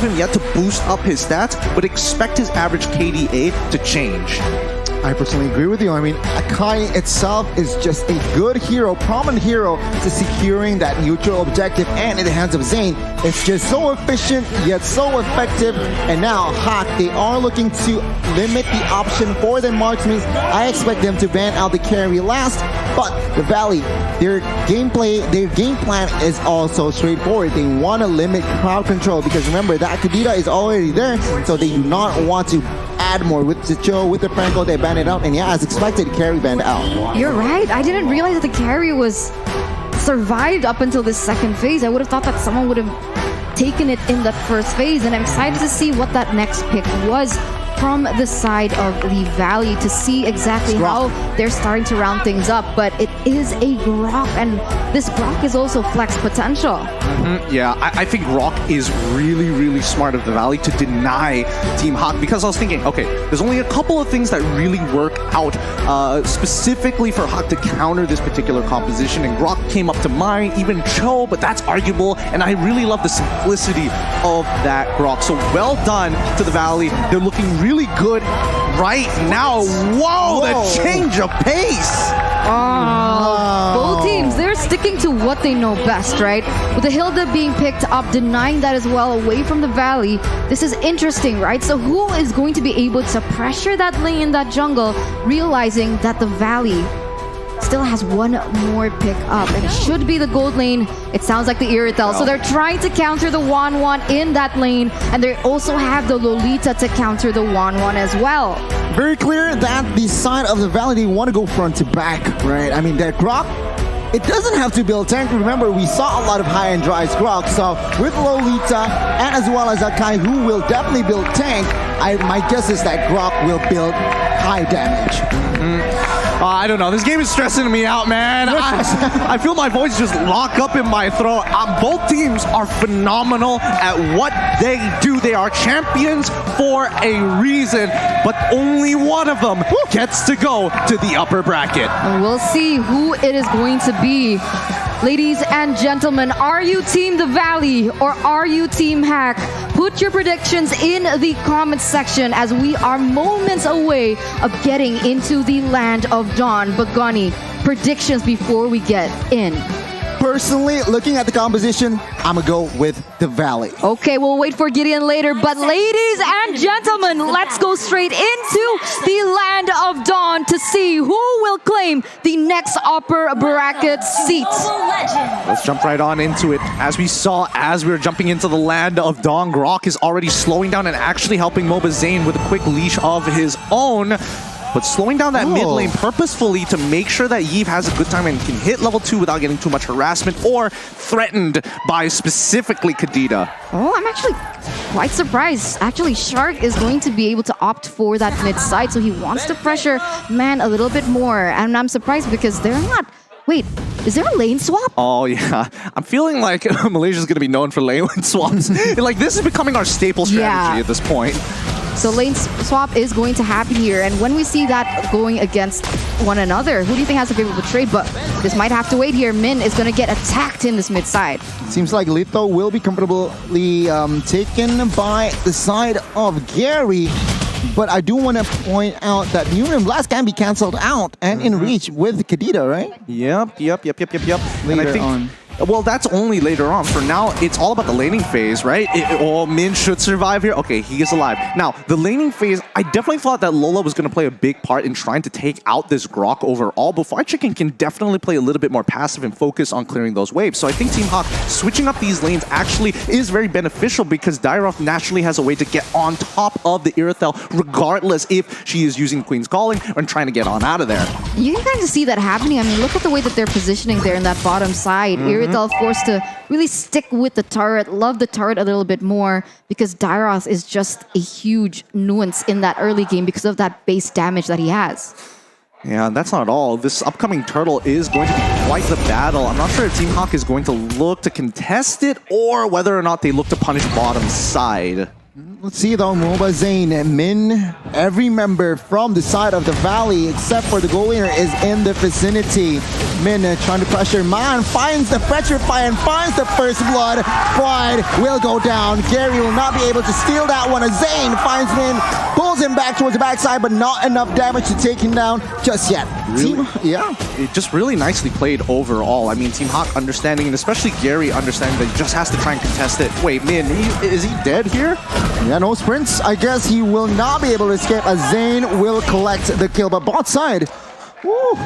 him yet to boost up his stats, but expect his average KDA to change. I personally agree with you. I mean, Akai itself is just a good hero, prominent hero to securing that neutral objective, and in the hands of Zayn, it's just so efficient yet so effective. And now Hawk, they are looking to limit the option for the marksmen. I expect them to ban out the carry last, but the Valley, their game plan is also straightforward. They want to limit crowd control because remember that Kadita is already there, so they do not want to add more with the Joe, with the Franco. They ban it out, and yeah, as expected, carry banned out. You're right. I didn't realize that the carry was survived up until this second phase. I would have thought that someone would have taken it in that first phase, and I'm excited to see what that next pick was from the side of the Valley to see exactly how they're starting to round things up. But it is a Grok, and this Grok is also flex potential. Yeah, I think Rock is really, really smart of the Valley to deny Team Hawk, because I was thinking, okay, there's only a couple of things that really work out specifically for Hawk to counter this particular composition, and Grok came up to mind, even Cho, but that's arguable, and I really love the simplicity of that Grok. So well done to the Valley. They're looking really good right now. Whoa, the change of pace! Both teams, they're sticking to what they know best, right? With the Hilda being picked up, denying that as well away from the Valley. This is interesting, right? So who is going to be able to pressure that lane in that jungle, realizing that the Valley still has one more pick up, and it should be the gold lane. It sounds like the Irithel. So they're trying to counter the Wanwan in that lane, and they also have the Lolita to counter the Wanwan as well. Very clear that the side of the Valley, they want to go front to back, right? I mean, that Grok, it doesn't have to build tank. Remember, we saw a lot of high-end dry Grok, so with Lolita and as well as Akai, who will definitely build tank, my guess is that Grok will build high damage. I don't know. This game is stressing me out, man. I feel my voice just lock up in my throat. Both teams are phenomenal at what they do. They are champions for a reason, but only one of them gets to go to the upper bracket. And we'll see who it is going to be. Ladies and gentlemen, are you Team The Valley or are you Team Hack? Put your predictions in the comments section as we are moments away of getting into the land of Dawn. Bagani, predictions before we get in. Personally, looking at the composition, I'm gonna go with the Valley. Okay, we'll wait for Gideon later, but ladies and gentlemen, let's go straight into the land of Dawn to see who will claim the next upper bracket seat. Let's jump right on into it. As we saw, as we were jumping into the land of Dawn, Grok is already slowing down and actually helping Moba Zayn with a quick leash of his own. But slowing down that mid lane purposefully to make sure that Yves has a good time and can hit level 2 without getting too much harassment or threatened by specifically Kadita. Oh, I'm actually quite surprised. Actually, Shark is going to be able to opt for that mid side, so he wants to pressure Man a little bit more. And I'm surprised because they're not... Wait, is there a lane swap? Oh, yeah. I'm feeling like Malaysia's going to be known for lane swaps. Like, this is becoming our staple strategy at this point. So lane swap is going to happen here, and when we see that going against one another, who do you think has a favorable trade? But this might have to wait here. Min is going to get attacked in this mid side. Seems like Lito will be comfortably taken by the side of Gary. But I do want to point out that Neuron Blast can be cancelled out and in reach with Kadita, right? Yep. Later and I think, on. Well, that's only later on. For now, it's all about the laning phase, right? Min should survive here. Okay, he is alive. Now, the laning phase, I definitely thought that Lola was going to play a big part in trying to take out this Grok overall, but Fried Chicken can definitely play a little bit more passive and focus on clearing those waves. So I think Team Hawk switching up these lanes actually is very beneficial because Dairoth naturally has a way to get on top of the Irithel regardless if she is using Queen's Calling and trying to get on out of there. You can kind of see that happening. I mean, look at the way that they're positioning there in that bottom side. Irithel forced to really stick with the turret, love the turret a little bit more because Dairoth is just a huge nuance in that early game because of that base damage that he has. Yeah, that's not all. This upcoming turtle is going to be quite the battle. I'm not sure if Team Hawk is going to look to contest it or whether or not they look to punish bottom side. Let's see though, MOBA Zane and Min, every member from the side of the valley except for the goal leader is in the vicinity. Min trying to pressure Man, finds the Petrify and finds the first blood. Pride will go down. Gary will not be able to steal that one. Zane finds Min, pulls him back towards the backside, but not enough damage to take him down just yet. Really? Yeah. It just really nicely played overall. I mean, Team Hawk understanding, and especially Gary understanding that he just has to try and contest it. Wait, Min, is he dead here? Yeah, no sprints. I guess he will not be able to escape as Zane will collect the kill, but bot side. Woo.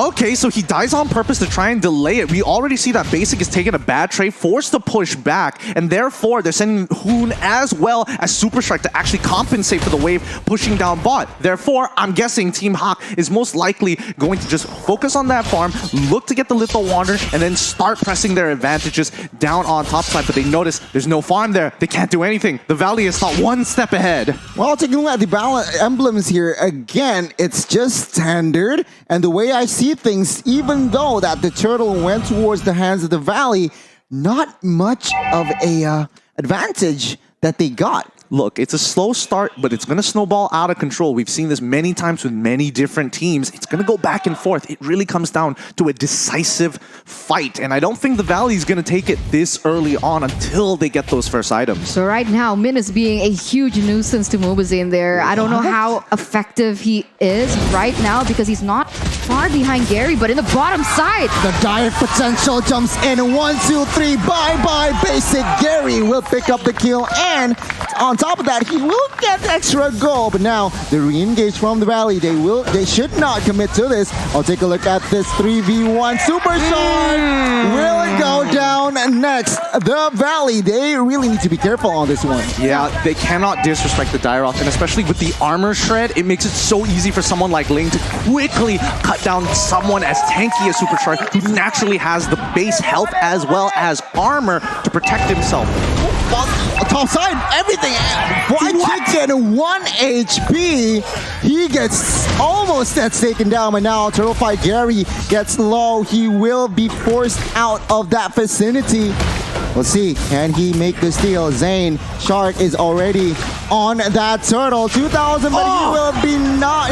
Okay, so he dies on purpose to try and delay it. We already see that Basic is taking a bad trade, forced to push back, and therefore they're sending Hoon as well as Super Strike to actually compensate for the wave pushing down bot. Therefore, I'm guessing Team Hawk is most likely going to just focus on that farm, look to get the Lethal Wander, and then start pressing their advantages down on top side, but they notice there's no farm there. They can't do anything. The Valley is not one step ahead. Well, taking a look at the emblems here, again, it's just standard. And the way I see things, even though that the turtle went towards the hands of the Valley, not much of a advantage that they got. Look, it's a slow start, but it's going to snowball out of control. We've seen this many times with many different teams. It's going to go back and forth. It really comes down to a decisive fight. And I don't think the Valley is going to take it this early on until they get those first items. So right now, Min is being a huge nuisance to Mobazane there. I don't know how effective he is right now because he's not far behind Gary, but in the bottom side. The dire potential jumps in. 1, 2, 3. Bye-bye, Basic. Gary will pick up the kill, and on top of that, he will get extra goal. But now the re-engage from the Valley. They should not commit to this. I'll take a look at this 3v1. Super Shark will go down next. The Valley, they really need to be careful on this one. Yeah, they cannot disrespect the Dairoth, and especially with the armor shred, it makes it so easy for someone like Ling to quickly cut down someone as tanky as Super Shark, who naturally has the base health as well as armor to protect himself. Top side, everything. White Chicken, 1 HP. He gets almost gets taken down, but now Turtle Fight Gary gets low. He will be forced out of that vicinity. Let's see, can he make the steal? Zane, Shark is already on that turtle. 2,000, but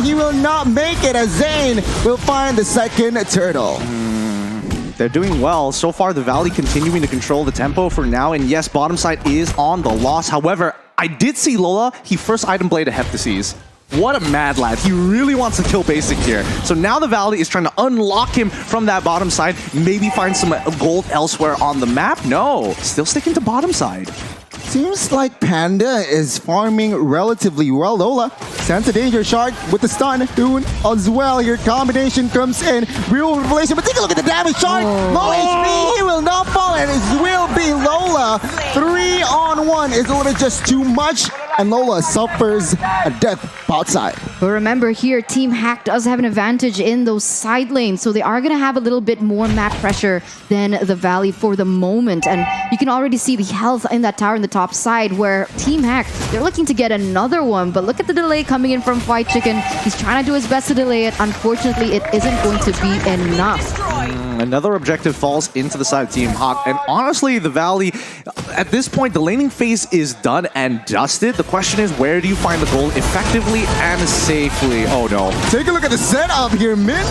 he will not make it as Zane will find the second turtle. They're doing well. So far, the Valley continuing to control the tempo for now. And yes, bottom side is on the loss. However, I did see Lola. He first item blade a Heptases. What a mad lad. He really wants to kill Basic here. So now the Valley is trying to unlock him from that bottom side. Maybe find some gold elsewhere on the map. No, still sticking to bottom side. Seems like Panda is farming relatively well. Lola sends a danger Shark with the stun. Hoon as well. Here combination comes in. Real revelation, but take a look at the damage. Shark, low HP. He will not fall, and it will be Lola. 3-on-1 is a little just too much, and Lola suffers a death outside. But remember here, Team Hack does have an advantage in those side lanes, so they are going to have a little bit more map pressure than the Valley for the moment. And you can already see the health in that tower in the top side, where Team Hack, they're looking to get another one. But look at the delay coming in from White Chicken. He's trying to do his best to delay it. Unfortunately, it isn't going to be enough. Another objective falls into the side of Team Hawk. And honestly, the Valley, at this point, the laning phase is done and dusted. The question is, where do you find the goal effectively and safely? Oh no. Take a look at the setup here. Min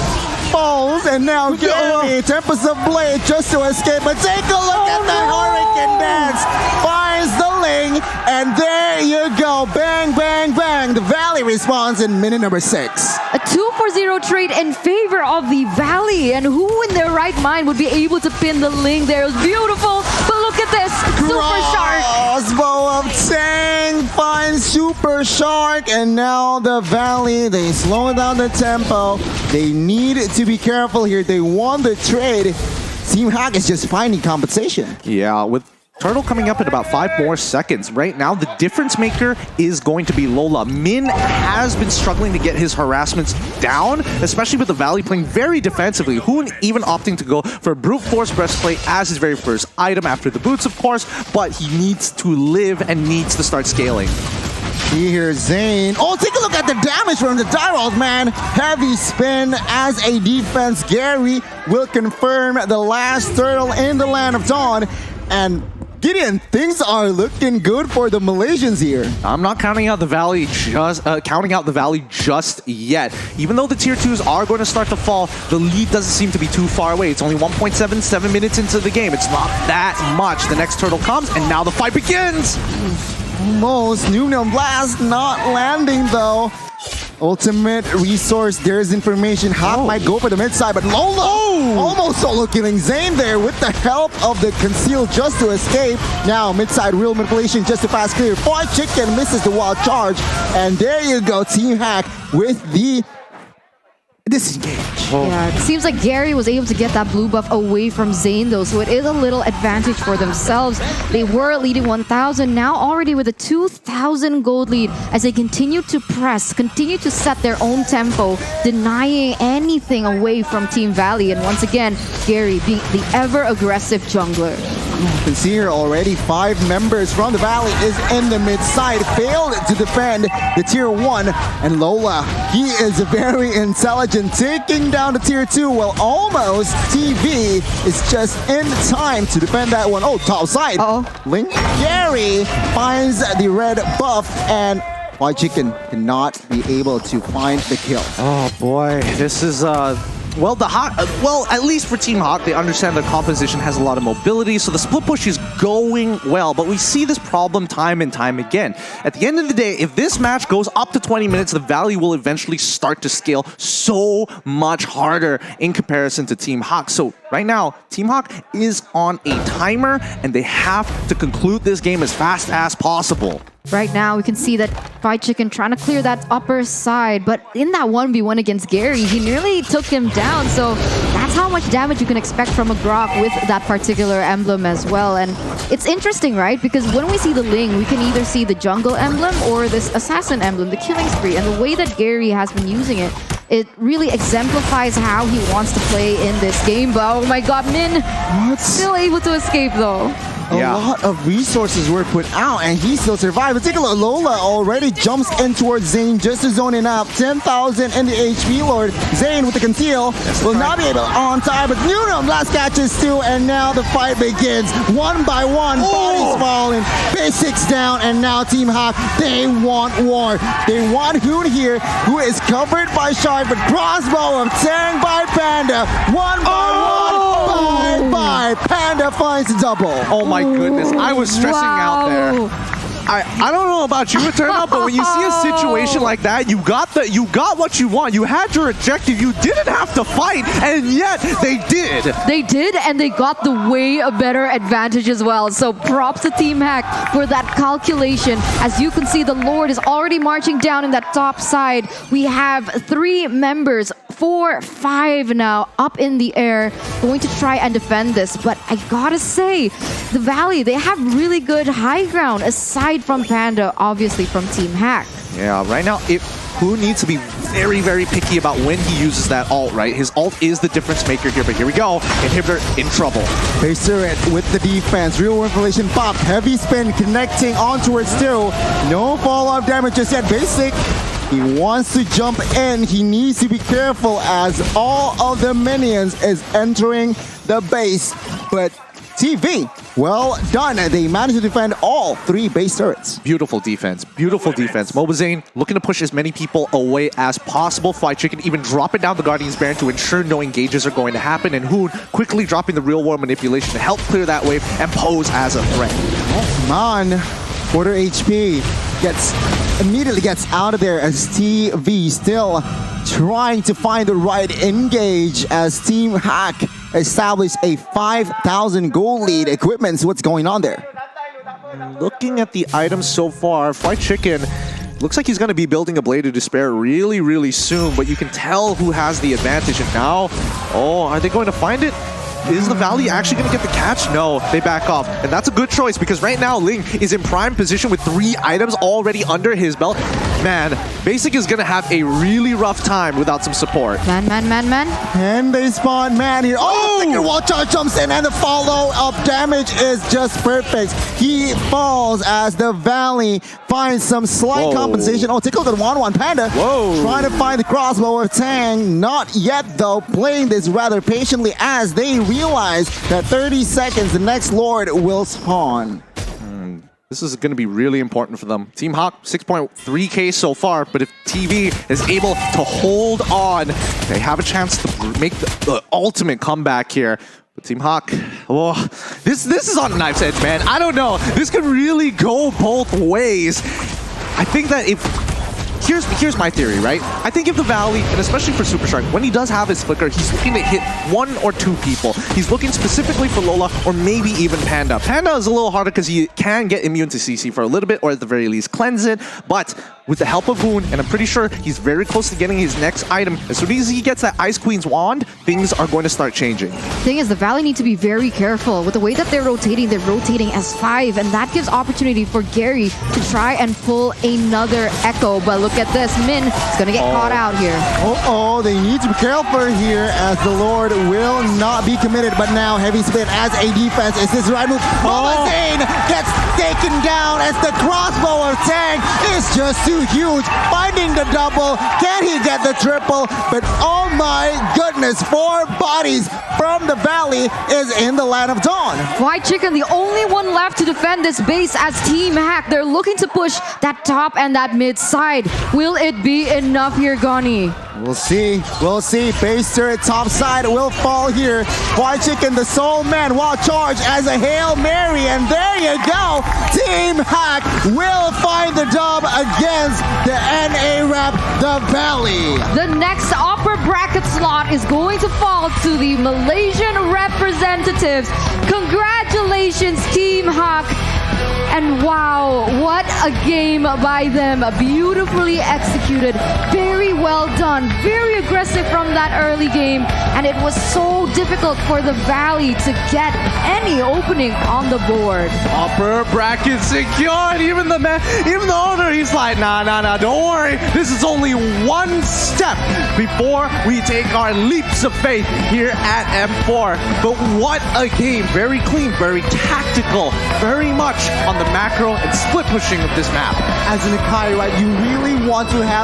falls, and now Gary, Tempest of Blade just to escape. But take a look at the Hurricane Dance. Finds the Ling, and there you go. Bang, bang, bang. The Valley responds in minute number 6. A 2-for-0 trade in favor of the Valley. And who in their right mind would be able to pin the Ling there? It was beautiful, but look at this. Super Shark. Crossbow of Tang finds Super Shark, and now the Valley, they slow down the tempo. They need to be careful here. They won the trade. Team Hack is just finding compensation. Yeah, with Turtle coming up in about 5 more seconds. Right now, the difference maker is going to be Lola. Min has been struggling to get his harassments down, especially with the Valley playing very defensively. Hoon even opting to go for Brute Force Breastplate as his very first item after the boots, of course, but he needs to live and needs to start scaling. Here's Zane. Oh, take a look at the damage from the Dairoth, man. Heavy spin as a defense. Gary will confirm the last turtle in the Land of Dawn. And Gideon, things are looking good for the Malaysians here. I'm not counting out the Valley just yet. Even though the tier 2s are going to start to fall, the lead doesn't seem to be too far away. It's only 1.77 minutes into the game. It's not that much. The next turtle comes, and now the fight begins. Almost. Noon Blast not landing though. Ultimate resource, there's information. Hawk might go for the mid side, but Lola almost solo killing Zane there with the help of the conceal just to escape. Now mid side real manipulation just to pass clear. Fried Chicken misses the wild charge, and there you go, Team Hack with the disengage. Yeah, it seems like Gary was able to get that blue buff away from Zane though, so it is a little advantage for themselves. They were leading 1,000, now already with a 2,000 gold lead as they continue to press, continue to set their own tempo, denying anything away from Team Valley. And once again, Gary being the ever-aggressive jungler. You can see here already 5 members from the Valley is in the mid side, failed to defend the tier 1, and Lola, he is very intelligent, taking down the tier 2. Well, almost TV is just in time to defend that one. Oh, top side. Link Gary finds the red buff, and Fried Chicken cannot be able to find the kill. Oh boy, this is well, the Hawk, well, at least for Team Hawk, they understand the composition has a lot of mobility, so the split push is going well, but we see this problem time and time again. At the end of the day, if this match goes up to 20 minutes, the Valley will eventually start to scale so much harder in comparison to Team Hawk. So right now, Team Hawk is on a timer, and they have to conclude this game as fast as possible. Right now, we can see that Fried Chicken trying to clear that upper side, but in that 1v1 against Gary, he nearly took him down, so that's how much damage you can expect from a Grok with that particular emblem as well. And it's interesting, right? Because when we see the Ling, we can either see the jungle emblem or this assassin emblem, the killing spree, and the way that Gary has been using it, it really exemplifies how he wants to play in this game. But oh my god, Min still able to escape though. A lot of resources were put out, and he still survived. But take a look, Lola already jumps in towards Zane just to zone in up. 10,000 in the HP Lord. Zane with the conceal will not be able on time, but Nunum last catches too, and now the fight begins. One by one, bodies falling, basics down, and now Team Hawk, they want war. They want Hoon here, who is covered by Shark, but crossbow of Tang by Panda. One by one, bye. Panda finds the double. Oh my goodness, I was stressing out there. I don't know about you, Eternal, but when you see a situation like that, you got what you want. You had your objective. You didn't have to fight, and yet they did. They did, and they got the way a better advantage as well. So props to Team Hack for that calculation. As you can see, the Lord is already marching down in that top side. We have 3 members, 4, 5 now up in the air, going to try and defend this. But I gotta say, the Valley, they have really good high ground aside from Panda, obviously from Team Hack. Yeah, right now, who needs to be very, very picky about when he uses that ult, right? His ult is the difference maker here, but here we go. Inhibitor in trouble. Pacer it with the defense. Real information pop. Heavy spin connecting on towards 2. No fall-off damage just yet. Basic. He wants to jump in. He needs to be careful as all of the minions is entering the base. But TV, well done. They managed to defend all 3 base turrets. Beautiful defense. Beautiful defense. Mobazane looking to push as many people away as possible. Fried Chicken even dropping down the Guardian's Baron to ensure no engages are going to happen. And Hoon quickly dropping the real world manipulation to help clear that wave and pose as a threat. Oh, man. Quarter HP immediately gets out of there as TV still trying to find the right engage as Team Hack established a 5,000 gold lead. Equipment's what's going on there. Looking at the items so far, Fried Chicken looks like he's going to be building a Blade of Despair really, really soon, but you can tell who has the advantage. And now, are they going to find it? Is the Valley actually going to get the catch? No, they back off. And that's a good choice because right now Ling is in prime position with 3 items already under his belt. man, Basic is gonna have a really rough time without some support. Man. And they spawn man here. Oh, the second wall charge jumps in, and the follow-up damage is just perfect. He falls as the Valley finds some slight compensation. Oh, take a look at 1-1 Panda. Whoa. Trying to find the crossbow of Tang. Not yet, though. Playing this rather patiently as they realize that 30 seconds, the next Lord will spawn. This is going to be really important for them. Team Hawk, 6.3k so far, but if TV is able to hold on, they have a chance to make the ultimate comeback here. But Team Hawk, oh, this is on a knife's edge, man. I don't know. This could really go both ways. I think that if... Here's my theory, right? I think if the Valley, and especially for Super Shark, when he does have his flicker, he's looking to hit 1 or 2 people. He's looking specifically for Lola or maybe even Panda. Panda is a little harder because he can get immune to CC for a little bit, or at the very least cleanse it. But with the help of Boon, and I'm pretty sure he's very close to getting his next item, as soon as he gets that Ice Queen's wand, things are going to start changing. Thing is, the Valley need to be very careful. With the way that they're rotating as 5, and that gives opportunity for Gary to try and pull another Echo. But look at this, Min is gonna get caught out here. They need to be careful here as the Lord will not be committed. But now heavy spin as a defense. Is this the right move? Zane gets taken down as the crossbow of Tang is just too huge. Finding the double, can he get the triple? But oh my goodness, 4 bodies from the Valley is in the Land of Dawn. White Chicken, the only one left to defend this base as Team Hack. They're looking to push that top and that mid side. Will it be enough here, Gani? We'll see. We'll see. Base turret top side will fall here. White Chicken, the sole man, while charged as a Hail Mary. And there you go. Team Hack will find the dub against the NA rep, the Valley. The next upper bracket slot is going to fall to the Malaysian representatives. Congratulations, Team Hawk. And wow, what a game by them. Beautifully executed. Very well done. Very aggressive from that early game. And it was so difficult for the Valley to get any opening on the board. Upper bracket secured. Even the owner, he's like, nah, don't worry. This is only one step before we take our leaps of faith here at M4. But what a game. Very clean, very tactical, very much on the macro and split pushing of this map. As an Akai, right, you really want to have